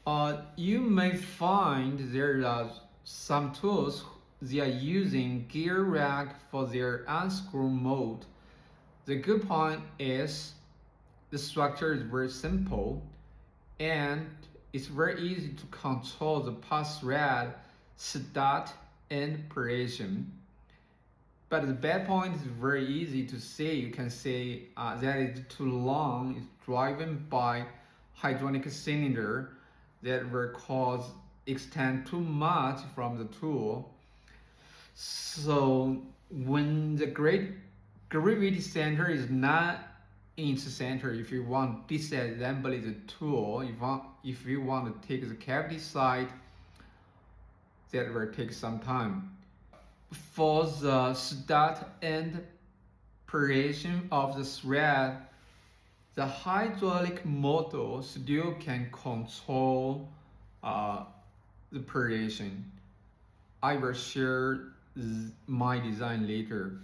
You may find there are some tools they are using gear rack for their unscrew mode. The good point is the structure is very simple and it's very easy to control the pass thread start and operation. But the bad point is very easy to say. You can say that it's too long. It's driven by hydraulic cylinder that will cause extend too much from the tool. So when the gravity center is not in the center, if you want to disassemble the tool, if you want to take the cavity side, that will take some time. For the start and operation of the thread, the hydraulic motor still can control the operation. I will share my design later.